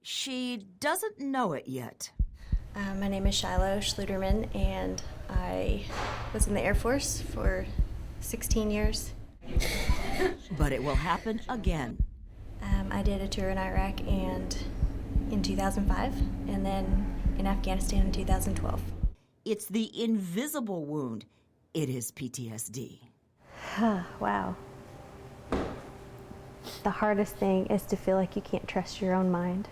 She doesn't know it yet. My name is Shilo Schluterman, and I was in the Air Force for 16 years. But it will happen again. I did a tour in Iraq and in 2005, and then in Afghanistan in 2012. It's the invisible wound. It is PTSD. Wow. The hardest thing is to feel like you can't trust your own mind.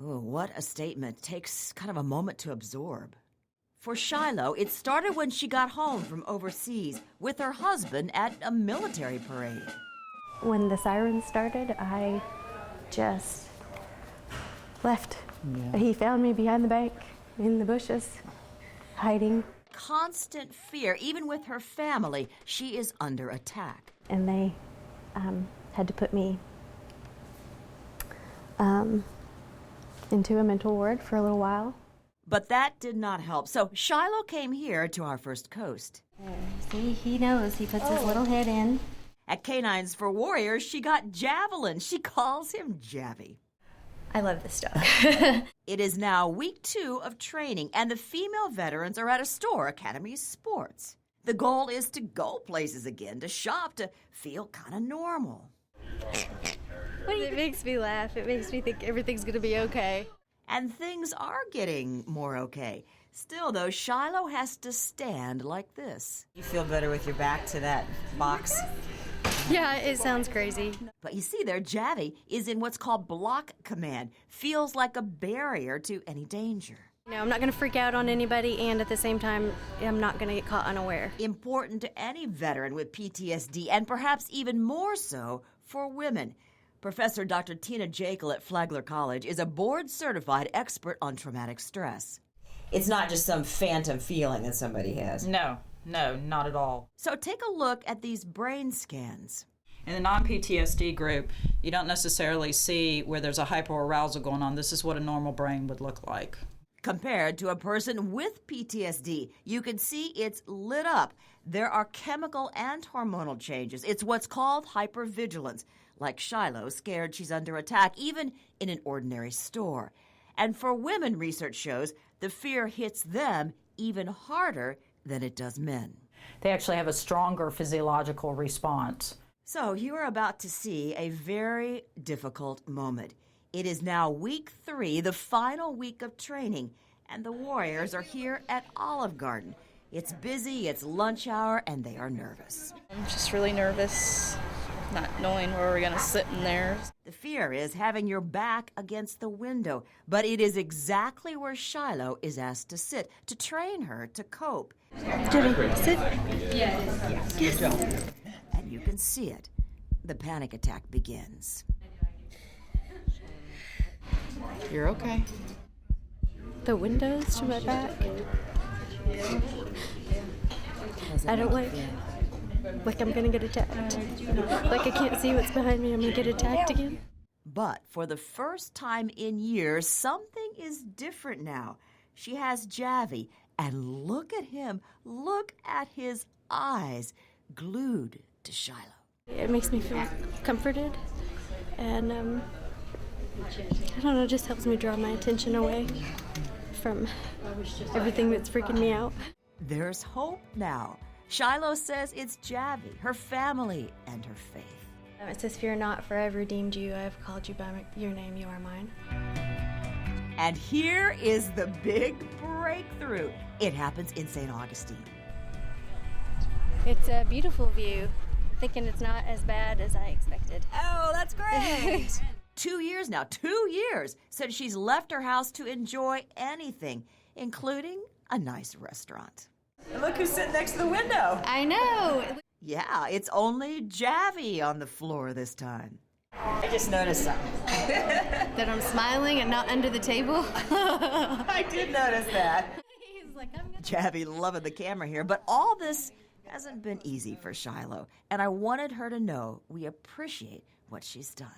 Oh, what a statement. Takes kind of a moment to absorb. For Shilo, it started when she got home from overseas with her husband at a military parade. When the sirens started, I just left. Yeah. He found me behind the bank in the bushes, hiding. Constant fear, even with her family, she is under attack. And they had to put me into a mental ward for a little while. But that did not help. So Shilo came here to our first coast. See, he knows. He puts his little head in. At K9s for Warriors, she got Javelin. She calls him Jave. I love this dog. It is now week 2 of training, and the female veterans are at a store, Academy Sports. The goal is to go places again, to shop, to feel kind of normal. It makes me laugh. It makes me think everything's going to be okay. And things are getting more okay. Still, though, Shilo has to stand like this. You feel better with your back to that box? Yeah, it sounds crazy. But you see there, Jave is in what's called block command. Feels like a barrier to any danger. No, I'm not going to freak out on anybody, and at the same time, I'm not going to get caught unaware. Important to any veteran with PTSD, and perhaps even more so for women. Professor Dr. Tina Jekyll at Flagler College is a board-certified expert on traumatic stress. It's not just some phantom feeling that somebody has. No, not at all. So take a look at these brain scans. In the non-PTSD group, you don't necessarily see where there's a hyperarousal going on. This is what a normal brain would look like. Compared to a person with PTSD, you can see it's lit up. There are chemical and hormonal changes. It's what's called hypervigilance. Like Shilo, scared she's under attack, even in an ordinary store. And for women, research shows the fear hits them even harder than it does men. They actually have a stronger physiological response. So you are about to see a very difficult moment. It is now week 3, the final week of training, and the Warriors are here at Olive Garden. It's busy, it's lunch hour, and they are nervous. I'm just really nervous, not knowing where we're going to sit in there. The fear is having your back against the window, but it is exactly where Shilo is asked to sit, to train her to cope. Jimmy, sit. Yes. And you can see it. The panic attack begins. You're okay. The windows to my back. I don't like I'm gonna get attacked. Like I can't see what's behind me. I'm gonna get attacked again. But for the first time in years, something is different now. She has Jave, and look at him. Look at his eyes, glued to Shilo. It makes me feel comforted, and I don't know, it just helps me draw my attention away from everything that's freaking me out. There's hope now. Shilo says it's Jave, her family, and her faith. It says, "Fear not, for I have redeemed you. I have called you by your name. You are mine." And here is the big breakthrough. It happens in St. Augustine. It's a beautiful view. Thinking it's not as bad as I expected. Oh, that's great. 2 years now, 2 years since she's left her house to enjoy anything, including a nice restaurant. And look who's sitting next to the window. I know. Yeah, it's only Jave on the floor this time. I just noticed something. That I'm smiling and not under the table. I did notice that. He's like, I'm gonna... Jave loving the camera here, but all this hasn't been easy for Shilo, and I wanted her to know we appreciate what she's done.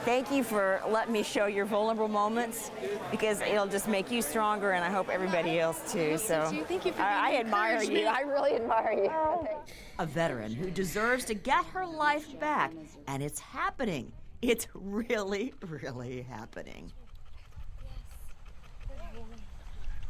Thank you for letting me show your vulnerable moments, because it'll just make you stronger, and I hope everybody else too. So Thank you for I admire you. I really admire you. A veteran who deserves to get her life back, and it's happening It's really, really happening.